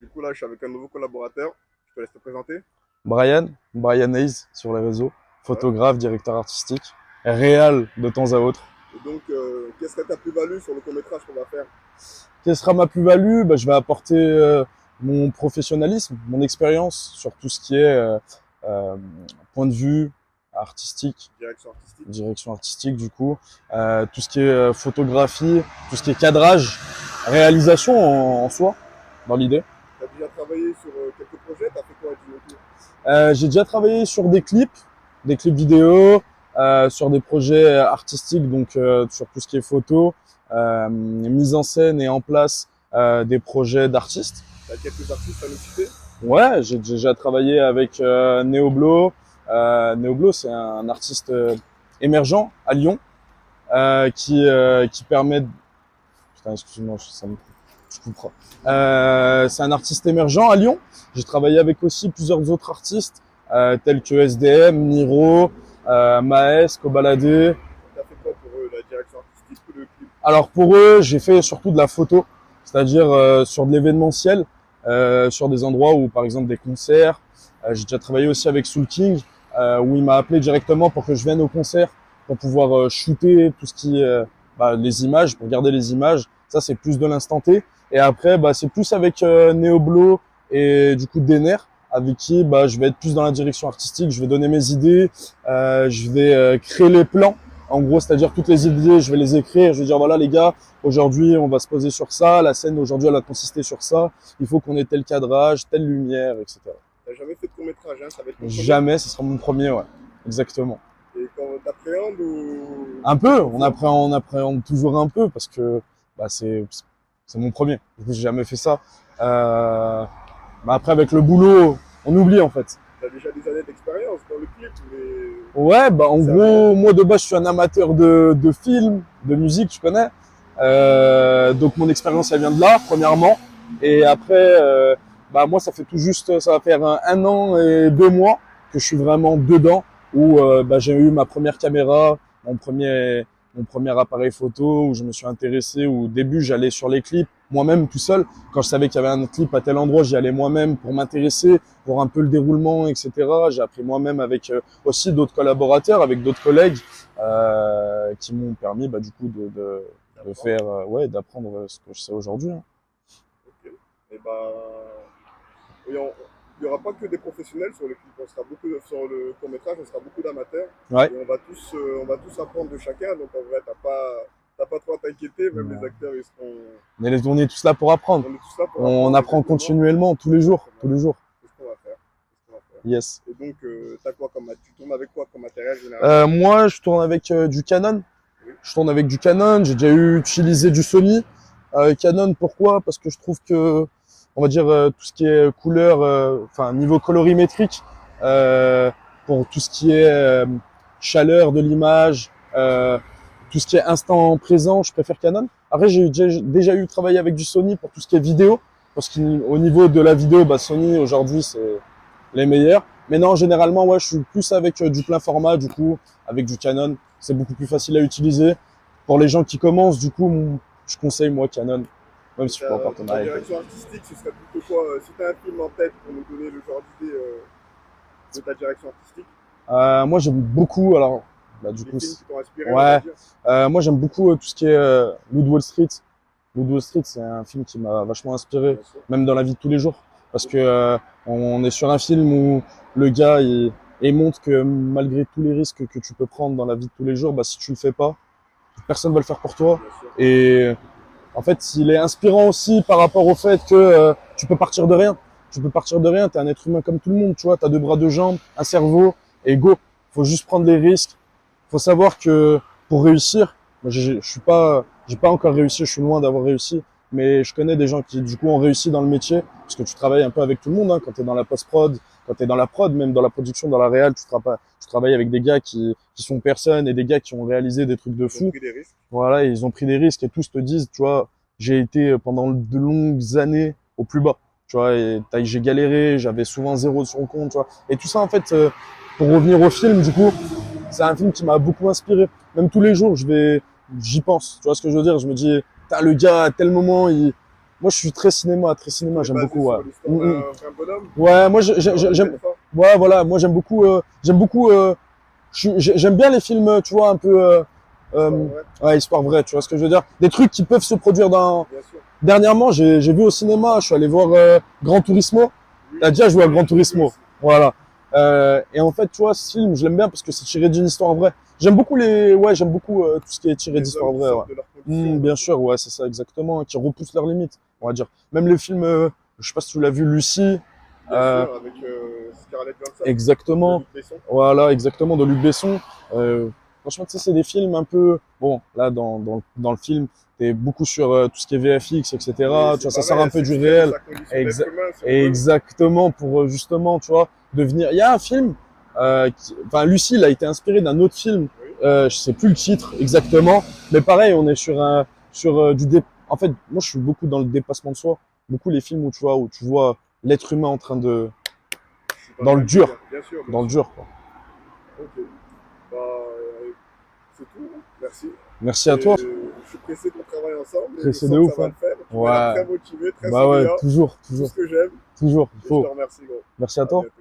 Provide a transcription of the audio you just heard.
Du coup, là, je suis avec un nouveau collaborateur. Je te laisse te présenter. Brian Hayes sur les réseaux, Ouais. photographe, directeur artistique, réal de temps à autre. Et donc, quelle serait ta plus-value sur le court-métrage qu'on va faire? Quelle sera ma plus-value? Je vais apporter mon professionnalisme, mon expérience sur tout ce qui est euh, point de vue artistique, Direction artistique. direction artistique du coup, tout ce qui est photographie, tout ce qui est cadrage, réalisation en soi, dans l'idée. Tu as déjà travaillé sur quelques projets. Tu as fait quoi du autour? J'ai déjà travaillé sur des clips vidéo, sur des projets artistiques, donc sur tout ce qui est photo, mise en scène et en place des projets d'artistes. Tu as quelques artistes à nous citer? Ouais, j'ai déjà travaillé avec Neoblo. Neoblo, c'est un artiste émergent à Lyon qui permet. Putain, excuse-moi, je comprends. C'est un artiste émergent à Lyon. J'ai travaillé avec aussi plusieurs autres artistes tels que SDM, Niro, Maes, Kobalade. Tu as fait quoi pour eux, la direction artistique ou le clip? Alors pour eux, j'ai fait surtout de la photo, c'est-à-dire sur de l'événementiel, sur des endroits où par exemple des concerts. J'ai déjà travaillé aussi avec Soul King où il m'a appelé directement pour que je vienne au concert pour pouvoir shooter tout ce qui les images, pour garder les images. Ça c'est plus de l'instant T. Et après c'est plus avec Neoblo et du coup Dener avec qui je vais être plus dans la direction artistique. Je vais donner mes idées, je vais créer les plans. En gros, c'est-à-dire toutes les idées, je vais les écrire. Je vais dire voilà les gars, aujourd'hui on va se poser sur ça. La scène d'aujourd'hui elle va consister sur ça. Il faut qu'on ait tel cadrage, telle lumière, etc. Tu n'as jamais fait de court-métrage, hein? Ça va être ton premier? Jamais, ce sera mon premier, ouais. Exactement. Et quand t'appréhendes ou Un c'est peu, confiant? on appréhende toujours un peu parce que c'est mon premier. Du coup, j'ai jamais fait ça. Après avec le boulot, on oublie en fait. Tu as déjà des années d'expérience dans le clip, mais Ouais, en c'est après. gros, moi de base, je suis un amateur de films, de musique, tu connais. Donc mon expérience, elle vient de là, premièrement. Et après, moi, ça fait tout juste, ça va faire un an et 2 mois que je suis vraiment dedans, où j'ai eu ma première caméra, mon premier, mon premier appareil photo, où je me suis intéressé, où au début, j'allais sur les clips, moi-même, tout seul. Quand je savais qu'il y avait un clip à tel endroit, j'y allais moi-même pour m'intéresser, voir un peu le déroulement, etc. J'ai appris moi-même avec aussi d'autres collaborateurs, avec d'autres collègues qui m'ont permis du coup de D'accord. faire, d'apprendre ce que je sais aujourd'hui, hein. Ok. Et bah, il n'y aura pas que des professionnels sur le clip. On sera beaucoup sur le court métrage, on sera beaucoup d'amateurs Ouais. et on va tous apprendre de chacun. Donc en vrai, t'as pas trop à t'inquiéter. Même les acteurs, On est tous là pour apprendre. on est tous là pour On apprendre apprend exactement. continuellement, tous les jours, tous Exactement. les jours. C'est ce qu'on va faire. C'est ce qu'on va faire. Yes. Et donc, t'as quoi tu tournes avec quoi comme matériel généralement? Moi, je tourne avec du Canon. Oui. Je tourne avec du Canon. J'ai déjà utilisé du Sony. Canon, pourquoi? Parce que je trouve que, on va dire, tout ce qui est couleur, niveau colorimétrique, euh, pour tout ce qui est chaleur de l'image, tout ce qui est instant présent, je préfère Canon. Après, j'ai déjà eu travaillé avec du Sony pour tout ce qui est vidéo, parce qu'au niveau de la vidéo, Sony aujourd'hui c'est les meilleurs. Mais non, généralement, ouais, je suis plus avec du plein format, du coup, avec du Canon. C'est beaucoup plus facile à utiliser. Pour les gens qui commencent, du coup, je conseille, moi, Canon, même Et si je suis pas en ta partenariat avec eux. direction artistique, ce serait plutôt quoi? Si t'as un film en tête pour nous donner le genre d'idée de ta direction artistique, Moi, j'aime beaucoup, alors, du les coup, films qui t'ont inspiré, on va ouais, dire. moi, j'aime beaucoup tout ce qui est Loot Wall Street. Loot Wall Street, c'est un film qui m'a vachement inspiré, Bien sûr. même dans la vie de tous les jours. Parce que on est sur un film où le gars, il montre que malgré tous les risques que tu peux prendre dans la vie de tous les jours, si tu le fais pas, personne va le faire pour toi. Bien sûr. Et en fait, il est inspirant aussi par rapport au fait que tu peux partir de rien. Tu peux partir de rien, t'es un être humain comme tout le monde, tu vois, t'as deux bras, deux jambes, un cerveau, et go. Faut juste prendre les risques. Faut savoir que pour réussir, moi, j'ai pas encore réussi, je suis loin d'avoir réussi, mais je connais des gens qui du coup ont réussi dans le métier, parce que tu travailles un peu avec tout le monde, hein, quand t'es dans la post-prod, quand t'es dans la prod, même dans la production, dans la réal, tu travailles avec des gars qui sont personnes et des gars qui ont réalisé des trucs de Ils ont fou. pris des risques. Voilà, ils ont pris des risques et tous te disent, tu vois, j'ai été pendant de longues années au plus bas, tu vois, et j'ai galéré, j'avais souvent zéro sur le compte, tu vois. Et tout ça, en fait, pour revenir au film, du coup, c'est un film qui m'a beaucoup inspiré. Même tous les jours, j'y pense, tu vois ce que je veux dire? Je me dis, le gars, à tel moment, Moi, je suis très cinéma, j'aime Basé beaucoup. Ouais. sur l'histoire d'un vrai bonhomme. Ouais, moi, j'aime. Alpha. Ouais, voilà, moi j'aime beaucoup. J'aime bien les films, tu vois, un peu. Ouais, Ouais, histoire vraie, tu vois ce que je veux dire. Des trucs qui peuvent se produire dans. bien sûr. Dernièrement, j'ai vu au cinéma, je suis allé voir Gran Turismo. Oui, T'as déjà joué à oui, Gran je l'ai vu Turismo. aussi. Voilà. Et en fait, tu vois, ce film, je l'aime bien parce que c'est tiré d'une histoire vraie. J'aime beaucoup j'aime beaucoup tout ce qui est tiré Les d'histoire hommes qui vraie. Ouais. sortent de leurs conditions. Bien sûr, ouais, c'est ça exactement, qui repoussent leurs limites, on va dire. Même le film, je sais pas si tu l'as vu, Lucie. Bien Euh, sûr, avec Scarlett Johansson, de Exactement. Luc Besson. Voilà, exactement, de Luc Besson. Franchement, tu sais, c'est des films un peu. Bon, là, dans le film, t'es beaucoup sur tout ce qui est VFX, Mais etc. Tu c'est vois, ça sort pareil, un elle peu du s'extrait de réel. sa condition d'être humain, si on veut. Exactement, pour justement, tu vois, devenir. Il y a un film, enfin, Lucie, il a été inspiré d'un autre film. Oui, Je sais plus le titre exactement, mais pareil, on est sur En fait, moi, je suis beaucoup dans le dépassement de soi. Beaucoup les films où tu vois l'être humain en train de c'est dans le dans le même délire, dur, bien sûr, bien dans le sûr. dur, quoi. Ok, bah, c'est tout, merci. Merci à toi. Je suis pressé qu'on travaille ensemble et je C'est de sens que ça ouf, va hein. le faire. Tu m'as l'air Ouais. très motivé, très Bah ouais, souriant, toujours, tout toujours, ce que j'aime. toujours. Il Et je te faut. remercie, gros. Merci à À toi. bientôt.